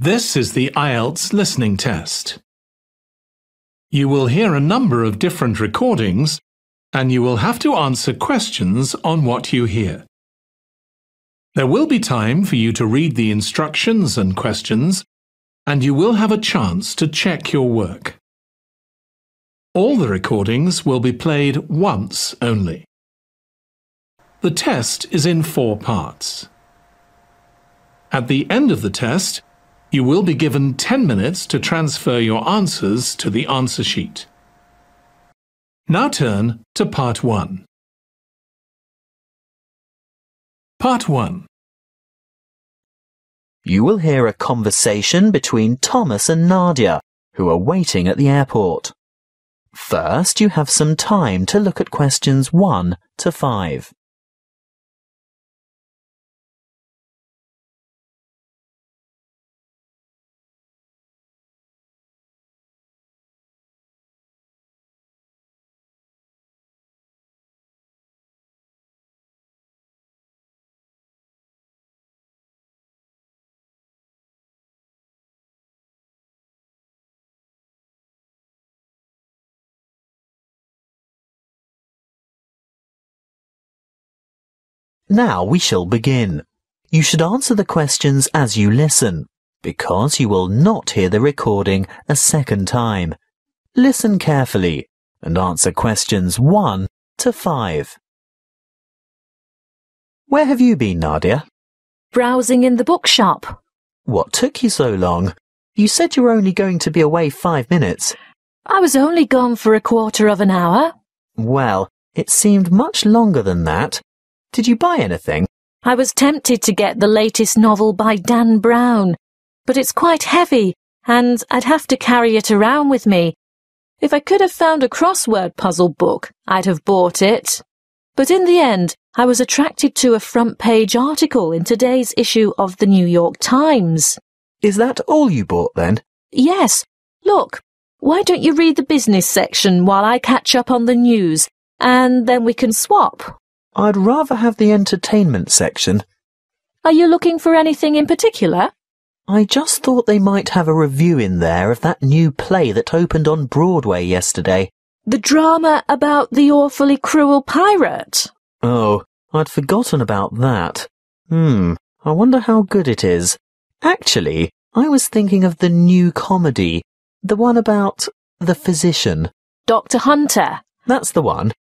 This is the IELTS listening test. You will hear a number of different recordings and you will have to answer questions on what you hear. There will be time for you to read the instructions and questions, and you will have a chance to check your work. All the recordings will be played once only. The test is in 4 parts. At the end of the test, you will be given 10 minutes to transfer your answers to the answer sheet. Now turn to Part 1. Part 1. You will hear a conversation between Thomas and Nadia, who are waiting at the airport. First, you have some time to look at questions 1 to 5. Now we shall begin. You should answer the questions as you listen, because you will not hear the recording a second time. Listen carefully and answer questions 1 to 5. Where have you been, Nadia? Browsing in the bookshop. What took you so long? You said you were only going to be away 5 minutes. I was only gone for a quarter of an hour. Well, it seemed much longer than that. Did you buy anything? I was tempted to get the latest novel by Dan Brown, but it's quite heavy and I'd have to carry it around with me. If I could have found a crossword puzzle book, I'd have bought it. But in the end, I was attracted to a front-page article in today's issue of the New York Times. Is that all you bought then? Yes. Look, why don't you read the business section while I catch up on the news, and then we can swap? I'd rather have the entertainment section. Are you looking for anything in particular? I just thought they might have a review in there of that new play that opened on Broadway yesterday. The drama about the awfully cruel pirate? Oh, I'd forgotten about that. I wonder how good it is. Actually, I was thinking of the new comedy, the one about the physician. Dr. Hunter? That's the one.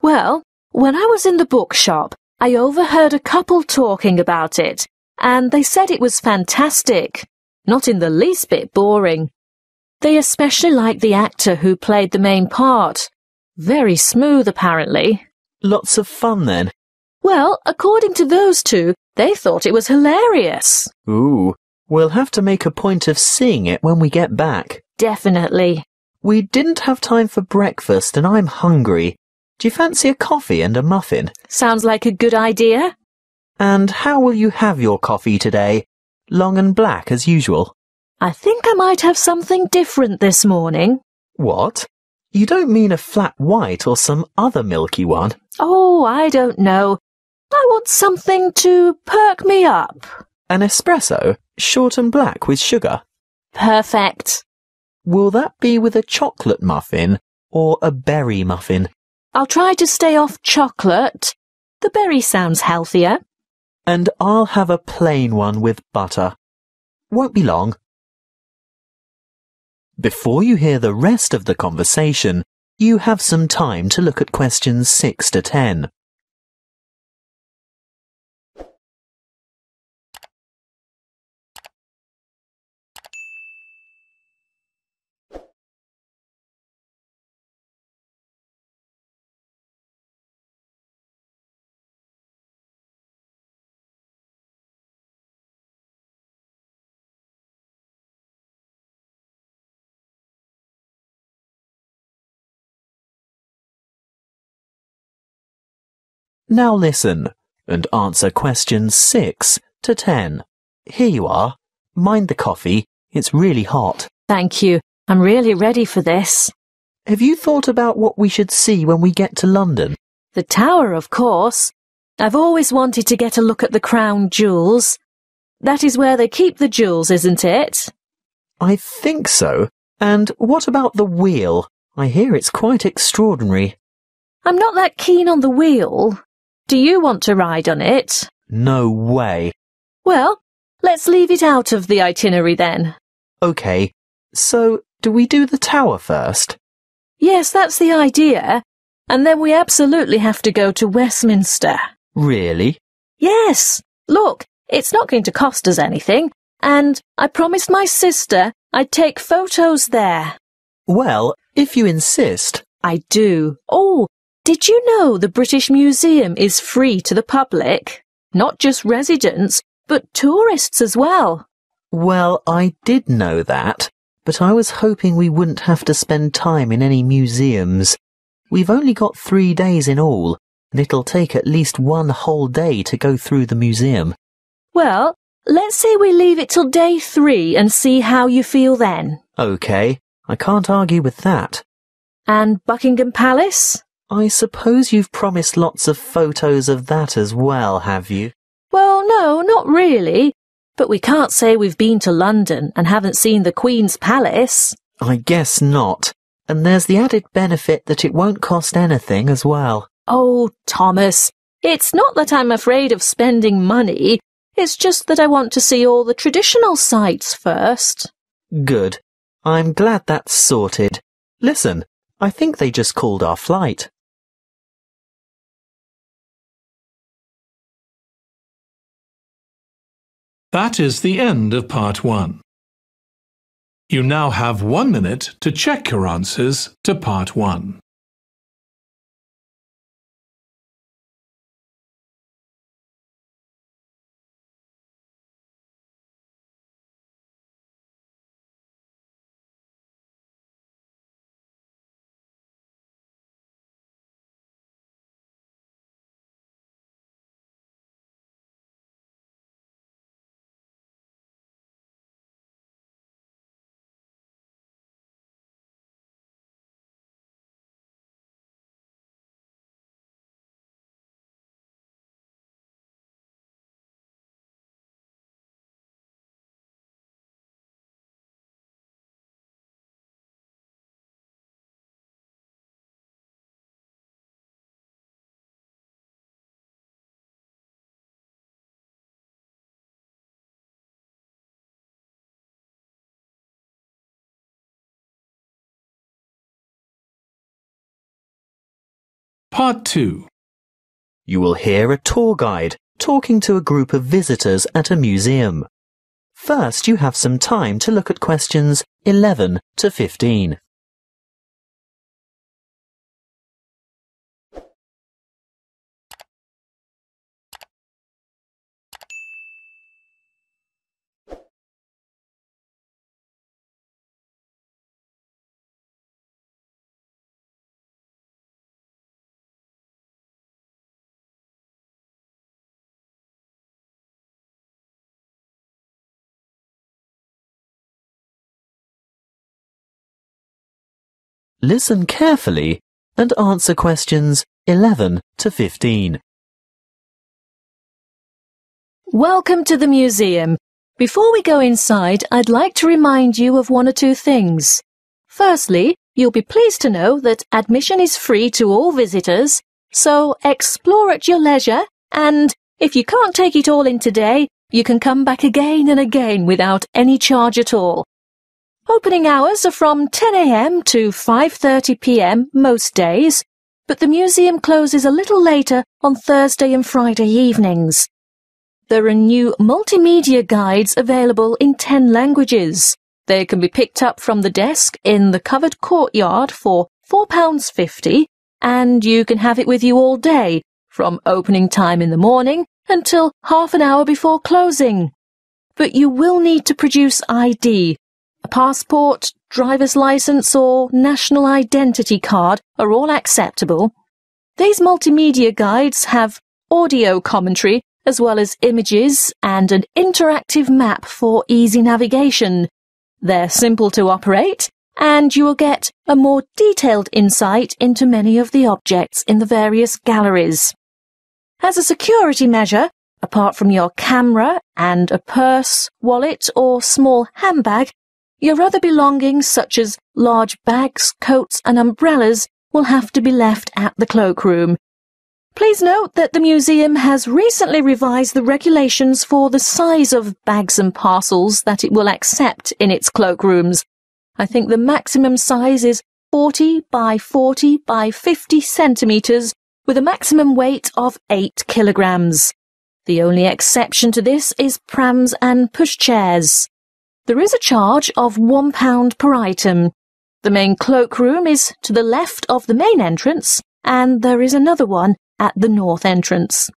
Well, when I was in the bookshop, I overheard a couple talking about it, and they said it was fantastic, not in the least bit boring. They especially liked the actor who played the main part. Very smooth, apparently. Lots of fun, then? Well, according to those two, they thought it was hilarious. Ooh, we'll have to make a point of seeing it when we get back. Definitely. We didn't have time for breakfast, and I'm hungry. Do you fancy a coffee and a muffin? Sounds like a good idea. And how will you have your coffee today? Long and black as usual? I think I might have something different this morning. What? You don't mean a flat white or some other milky one? Oh, I don't know. I want something to perk me up. An espresso, short and black with sugar? Perfect. Will that be with a chocolate muffin or a berry muffin? I'll try to stay off chocolate. The berry sounds healthier. And I'll have a plain one with butter. Won't be long. Before you hear the rest of the conversation, you have some time to look at questions 6 to 10. Now listen and answer questions 6 to 10. Here you are. Mind the coffee. It's really hot. Thank you. I'm really ready for this. Have you thought about what we should see when we get to London? The Tower, of course. I've always wanted to get a look at the crown jewels. That is where they keep the jewels, isn't it? I think so. And what about the wheel? I hear it's quite extraordinary. I'm not that keen on the wheel. Do you want to ride on it? No way. Well, let's leave it out of the itinerary then. OK, so do we do the tower first? Yes, that's the idea. And then we absolutely have to go to Westminster. Really? Yes. Look, it's not going to cost us anything. And I promised my sister I'd take photos there. Well, if you insist. I do. Oh, did you know the British Museum is free to the public? Not just residents, but tourists as well. Well, I did know that, but I was hoping we wouldn't have to spend time in any museums. We've only got 3 days in all, and it'll take at least 1 whole day to go through the museum. Well, let's say we leave it till day 3 and see how you feel then. OK, I can't argue with that. And Buckingham Palace? I suppose you've promised lots of photos of that as well, have you? Well, no, not really. But we can't say we've been to London and haven't seen the Queen's Palace. I guess not. And there's the added benefit that it won't cost anything as well. Oh, Thomas, it's not that I'm afraid of spending money. It's just that I want to see all the traditional sites first. Good. I'm glad that's sorted. Listen, I think they just called our flight. That is the end of part 1. You now have 1 minute to check your answers to part 1. Part 2. You will hear a tour guide talking to a group of visitors at a museum. First, you have some time to look at questions 11 to 15. Listen carefully and answer questions 11 to 15. Welcome to the museum. Before we go inside, I'd like to remind you of 1 or 2 things. Firstly, you'll be pleased to know that admission is free to all visitors, so explore at your leisure, and if you can't take it all in today, you can come back again and again without any charge at all. Opening hours are from 10 a.m. to 5:30 p.m. most days, but the museum closes a little later on Thursday and Friday evenings. There are new multimedia guides available in 10 languages. They can be picked up from the desk in the covered courtyard for £4.50, and you can have it with you all day, from opening time in the morning until half an hour before closing. But you will need to produce ID. A passport, driver's license or national identity card are all acceptable. These multimedia guides have audio commentary as well as images and an interactive map for easy navigation. They're simple to operate, and you will get a more detailed insight into many of the objects in the various galleries. As a security measure, apart from your camera and a purse, wallet or small handbag, your other belongings such as large bags, coats and umbrellas will have to be left at the cloakroom. Please note that the museum has recently revised the regulations for the size of bags and parcels that it will accept in its cloakrooms. I think the maximum size is 40 by 40 by 50 centimetres with a maximum weight of 8 kilograms. The only exception to this is prams and pushchairs. There is a charge of £1 per item. The main cloakroom is to the left of the main entrance, and there is another one at the north entrance.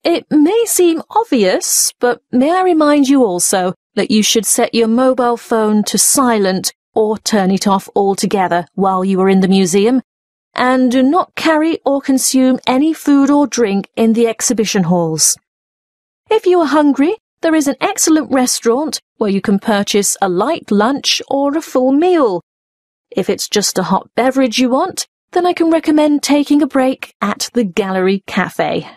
It may seem obvious, but may I remind you also that you should set your mobile phone to silent or turn it off altogether while you are in the museum, and do not carry or consume any food or drink in the exhibition halls. If you are hungry, there is an excellent restaurant where you can purchase a light lunch or a full meal. If it's just a hot beverage you want, then I can recommend taking a break at the Gallery Cafe.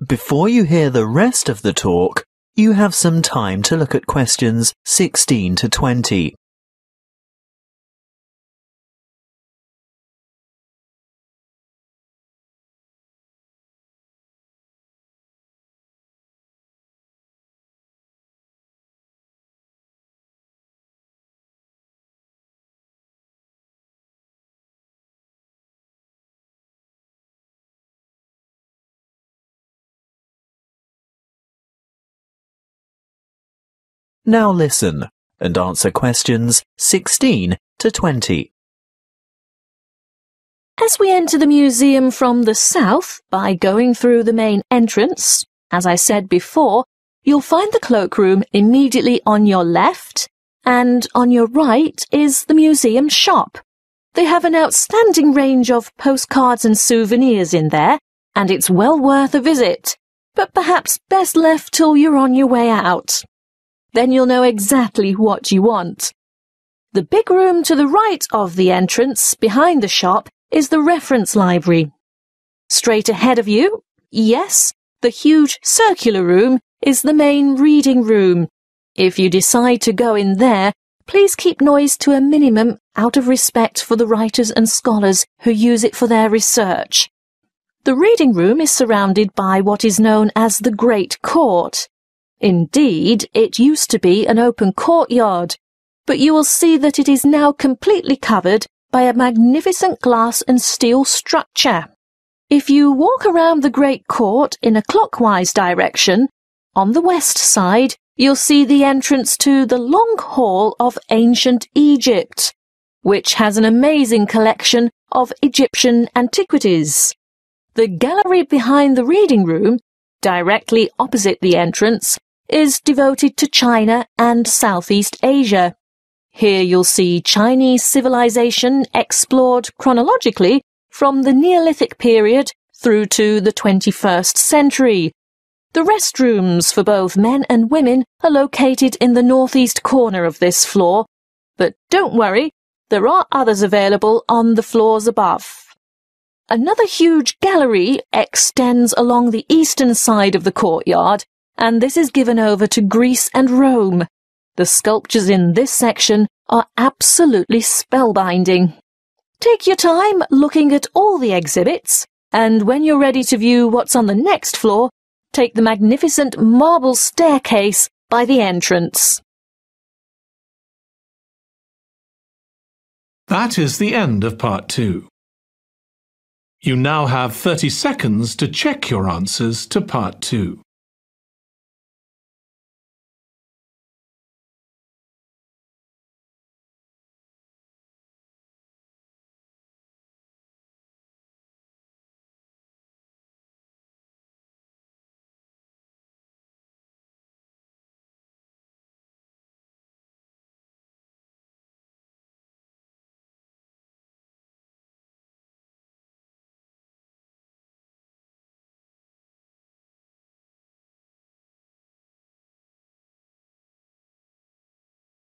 Before you hear the rest of the talk, you have some time to look at questions 16 to 20. Now listen and answer questions 16 to 20. As we enter the museum from the south by going through the main entrance, as I said before, you'll find the cloakroom immediately on your left, and on your right is the museum shop. They have an outstanding range of postcards and souvenirs in there, and it's well worth a visit, but perhaps best left till you're on your way out. Then you'll know exactly what you want. The big room to the right of the entrance, behind the shop, is the reference library. Straight ahead of you, yes, the huge circular room is the main reading room. If you decide to go in there, please keep noise to a minimum out of respect for the writers and scholars who use it for their research. The reading room is surrounded by what is known as the Great Court. Indeed, it used to be an open courtyard, but you will see that it is now completely covered by a magnificent glass and steel structure. If you walk around the Great Court in a clockwise direction, on the west side, you'll see the entrance to the Long Hall of Ancient Egypt, which has an amazing collection of Egyptian antiquities. The gallery behind the reading room, directly opposite the entrance, is devoted to China and Southeast Asia. Here you'll see Chinese civilization explored chronologically from the Neolithic period through to the 21st century. The restrooms for both men and women are located in the northeast corner of this floor, but don't worry, there are others available on the floors above. Another huge gallery extends along the eastern side of the courtyard, and this is given over to Greece and Rome. The sculptures in this section are absolutely spellbinding. Take your time looking at all the exhibits, and when you're ready to view what's on the next floor, take the magnificent marble staircase by the entrance. That is the end of part 2. You now have 30 seconds to check your answers to part 2.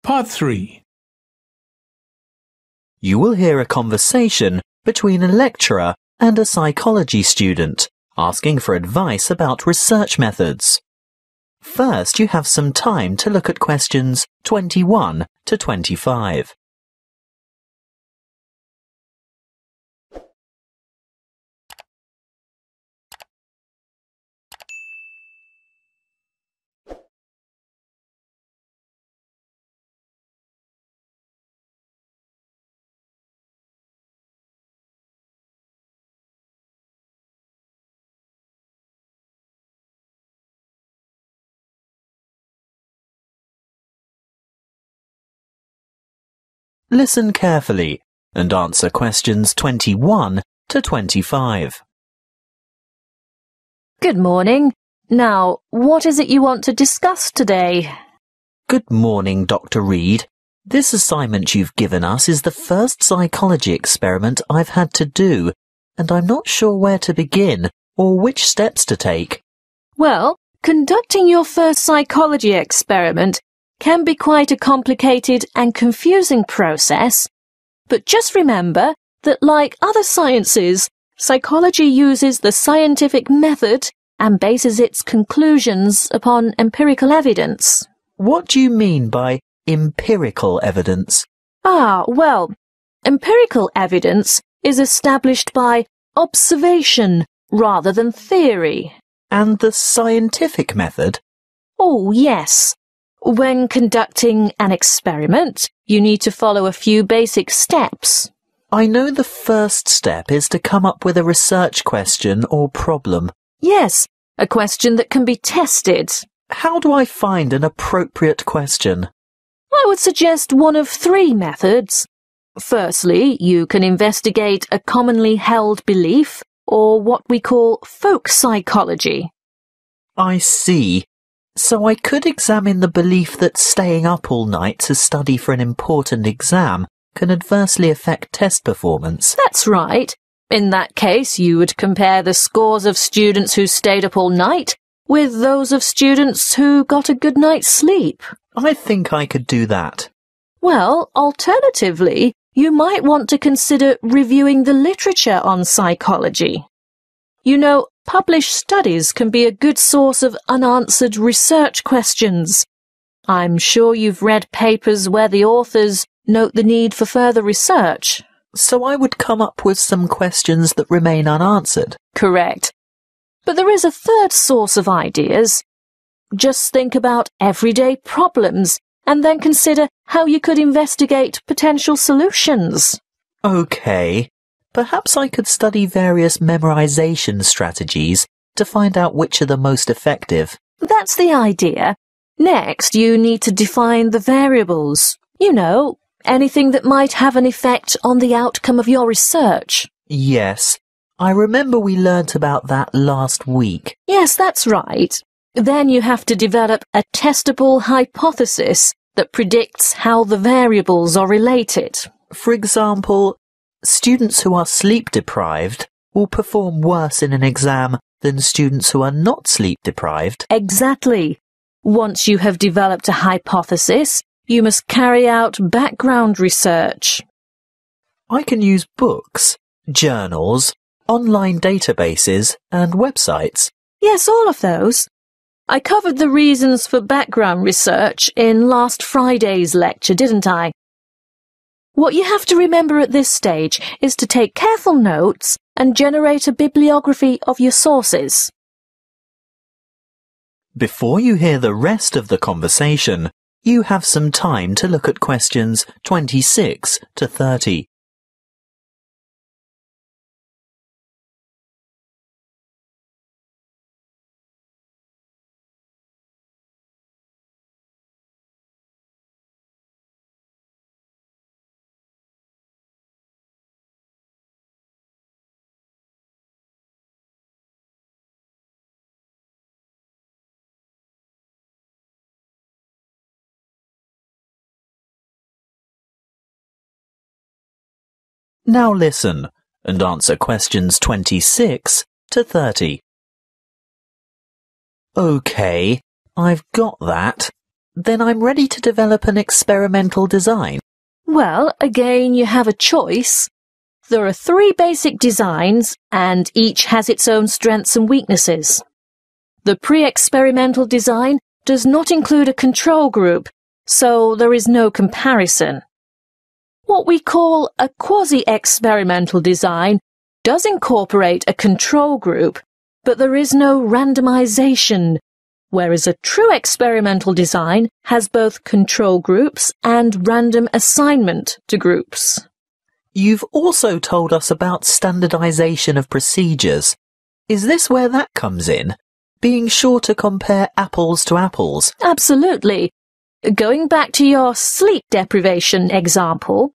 Part 3. You will hear a conversation between a lecturer and a psychology student asking for advice about research methods. First, you have some time to look at questions 21 to 25. Listen carefully and answer questions 21 to 25. Good morning. Now, what is it you want to discuss today? Good morning, Dr. Reed. This assignment you've given us is the first psychology experiment I've had to do, and I'm not sure where to begin or which steps to take. Well, conducting your first psychology experiment can be quite a complicated and confusing process, but just remember that like other sciences, psychology uses the scientific method and bases its conclusions upon empirical evidence. What do you mean by empirical evidence? Well, empirical evidence is established by observation rather than theory. And the scientific method? Oh, yes. When conducting an experiment, you need to follow a few basic steps. I know the first step is to come up with a research question or problem. Yes, a question that can be tested. How do I find an appropriate question? I would suggest one of three methods. Firstly, you can investigate a commonly held belief, or what we call folk psychology. I see. So I could examine the belief that staying up all night to study for an important exam can adversely affect test performance. That's right. In that case, you would compare the scores of students who stayed up all night with those of students who got a good night's sleep. I think I could do that. Well, alternatively, you might want to consider reviewing the literature on psychology. You know, published studies can be a good source of unanswered research questions. I'm sure you've read papers where the authors note the need for further research. So I would come up with some questions that remain unanswered. Correct. But there is a third source of ideas. Just think about everyday problems and then consider how you could investigate potential solutions. Okay. Perhaps I could study various memorization strategies to find out which are the most effective. That's the idea. Next, you need to define the variables. You know, anything that might have an effect on the outcome of your research. Yes, I remember we learnt about that last week. Yes, that's right. Then you have to develop a testable hypothesis that predicts how the variables are related. For example, students who are sleep-deprived will perform worse in an exam than students who are not sleep-deprived. Exactly. Once you have developed a hypothesis, you must carry out background research. I can use books, journals, online databases, and websites. Yes, all of those. I covered the reasons for background research in last Friday's lecture, didn't I? What you have to remember at this stage is to take careful notes and generate a bibliography of your sources. Before you hear the rest of the conversation, you have some time to look at questions 26 to 30. Now listen and answer questions 26 to 30. OK, I've got that. Then I'm ready to develop an experimental design. Well, again, you have a choice. There are 3 basic designs, and each has its own strengths and weaknesses. The pre-experimental design does not include a control group, so there is no comparison. What we call a quasi-experimental design does incorporate a control group, but there is no randomization, whereas a true experimental design has both control groups and random assignment to groups. You've also told us about standardization of procedures. Is this where that comes in? Being sure to compare apples to apples? Absolutely. Going back to your sleep deprivation example,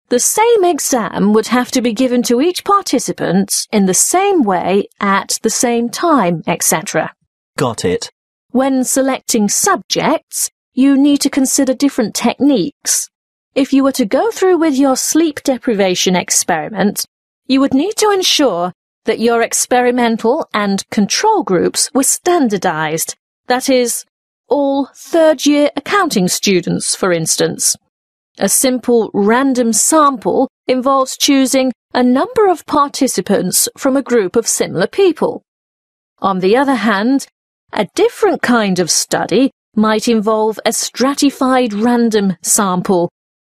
the same exam would have to be given to each participant in the same way at the same time, etc. Got it. When selecting subjects, you need to consider different techniques. If you were to go through with your sleep deprivation experiment, you would need to ensure that your experimental and control groups were standardized. That is, all third-year accounting students, for instance. A simple random sample involves choosing a number of participants from a group of similar people. On the other hand, a different kind of study might involve a stratified random sample,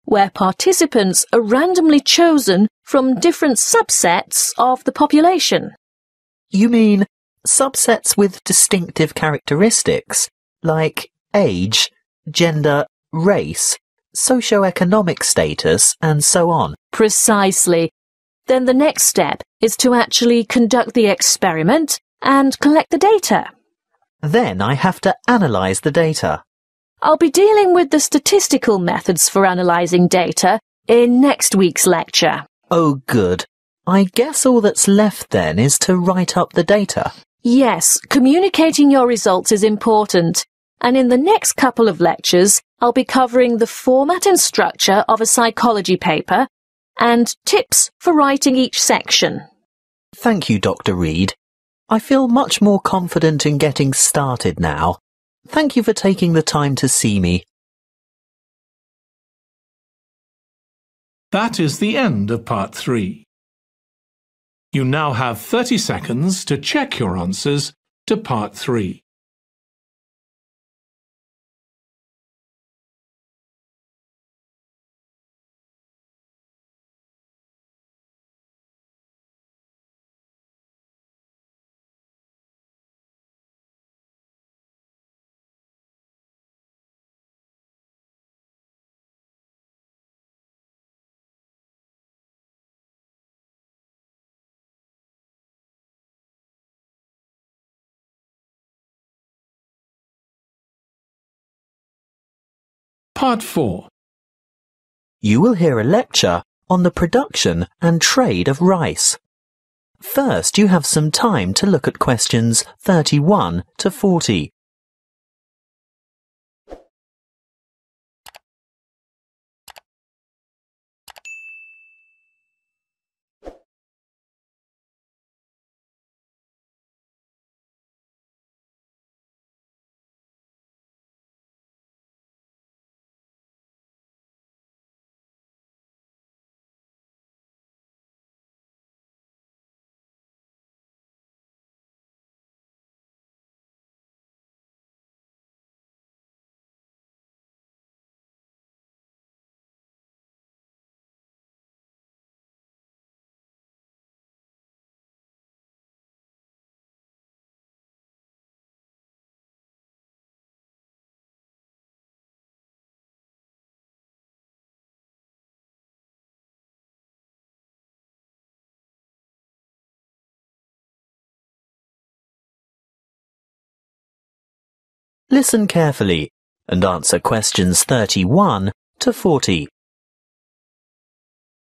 where participants are randomly chosen from different subsets of the population. You mean subsets with distinctive characteristics, like age, gender, race, socioeconomic status, and so on? Precisely. Then the next step is to actually conduct the experiment and collect the data. Then I have to analyze the data. I'll be dealing with the statistical methods for analysing data in next week's lecture. Oh, good. I guess all that's left then is to write up the data. Yes, communicating your results is important, and in the next couple of lectures, I'll be covering the format and structure of a psychology paper and tips for writing each section. Thank you, Dr. Reed. I feel much more confident in getting started now. Thank you for taking the time to see me. That is the end of part 3. You now have 30 seconds to check your answers to part 3. Part 4. You will hear a lecture on the production and trade of rice. First, you have some time to look at questions 31 to 40. Listen carefully and answer questions 31 to 40.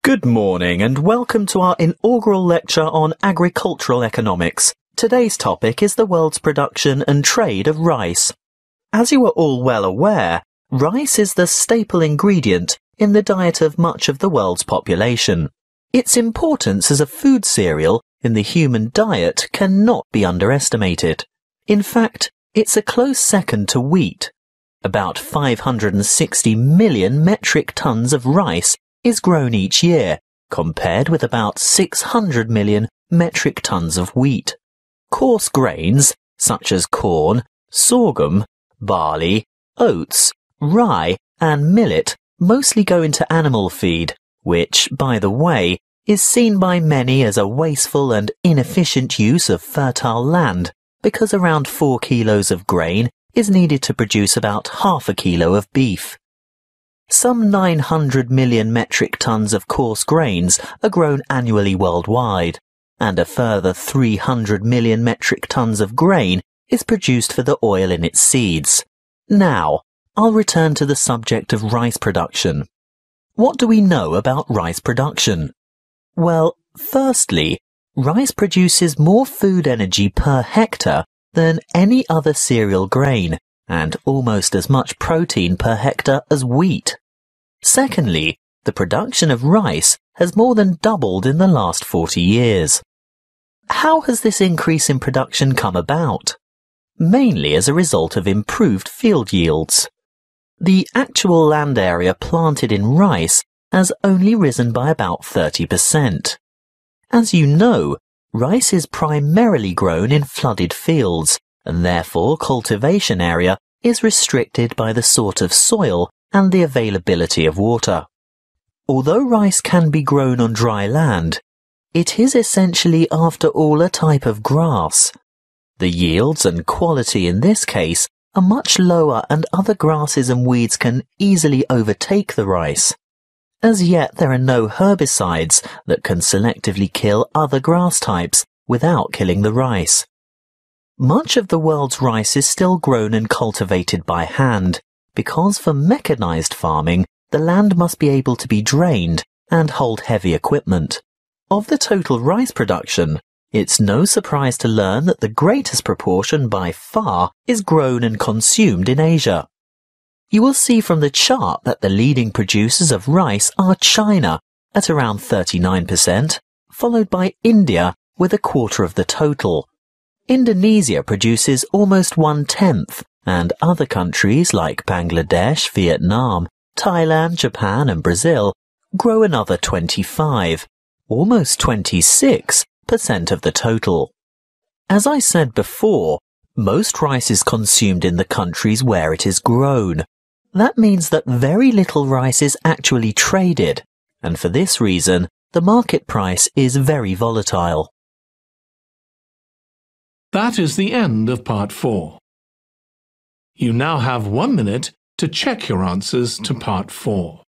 Good morning and welcome to our inaugural lecture on agricultural economics. Today's topic is the world's production and trade of rice. As you are all well aware, rice is the staple ingredient in the diet of much of the world's population. Its importance as a food cereal in the human diet cannot be underestimated. In fact, it's a close second to wheat. About 560 million metric tons of rice is grown each year, compared with about 600 million metric tons of wheat. Coarse grains, such as corn, sorghum, barley, oats, rye, and millet mostly go into animal feed, which, by the way, is seen by many as a wasteful and inefficient use of fertile land, because around 4 kilos of grain is needed to produce about half a kilo of beef. Some 900 million metric tons of coarse grains are grown annually worldwide, and a further 300 million metric tons of grain is produced for the oil in its seeds. Now, I'll return to the subject of rice production. What do we know about rice production? Well, firstly, rice produces more food energy per hectare than any other cereal grain, and almost as much protein per hectare as wheat. Secondly, the production of rice has more than doubled in the last 40 years. How has this increase in production come about? Mainly as a result of improved field yields. The actual land area planted in rice has only risen by about 30%. As you know, rice is primarily grown in flooded fields, and therefore cultivation area is restricted by the sort of soil and the availability of water. Although rice can be grown on dry land, it is essentially after all a type of grass. The yields and quality in this case are much lower, and other grasses and weeds can easily overtake the rice. As yet there are no herbicides that can selectively kill other grass types without killing the rice. Much of the world's rice is still grown and cultivated by hand, because for mechanized farming, the land must be able to be drained and hold heavy equipment. Of the total rice production, it's no surprise to learn that the greatest proportion by far is grown and consumed in Asia. You will see from the chart that the leading producers of rice are China at around 39%, followed by India with a quarter of the total. Indonesia produces almost 1/10, and other countries like Bangladesh, Vietnam, Thailand, Japan and Brazil grow another 25, almost 26% of the total. As I said before, most rice is consumed in the countries where it is grown. That means that very little rice is actually traded, and for this reason, the market price is very volatile. That is the end of part 4. You now have 1 minute to check your answers to part 4.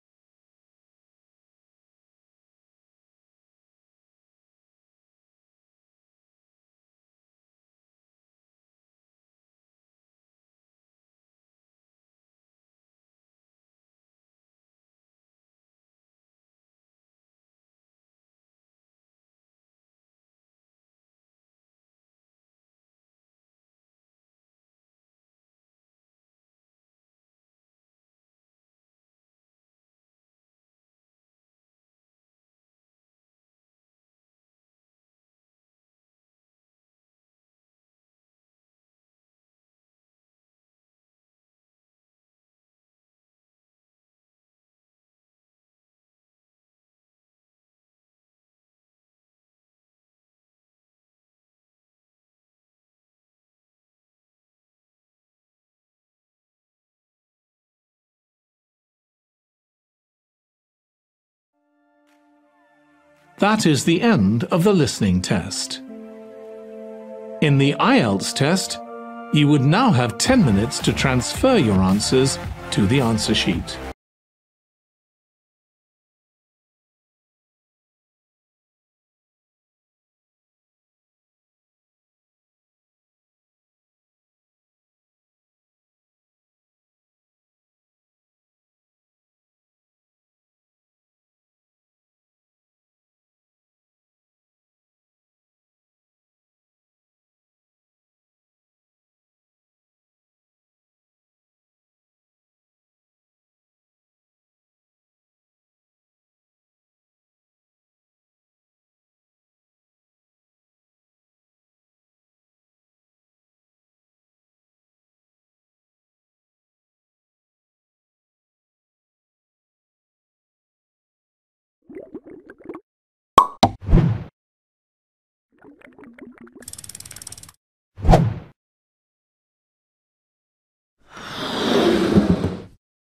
That is the end of the listening test. In the IELTS test, you would now have 10 minutes to transfer your answers to the answer sheet.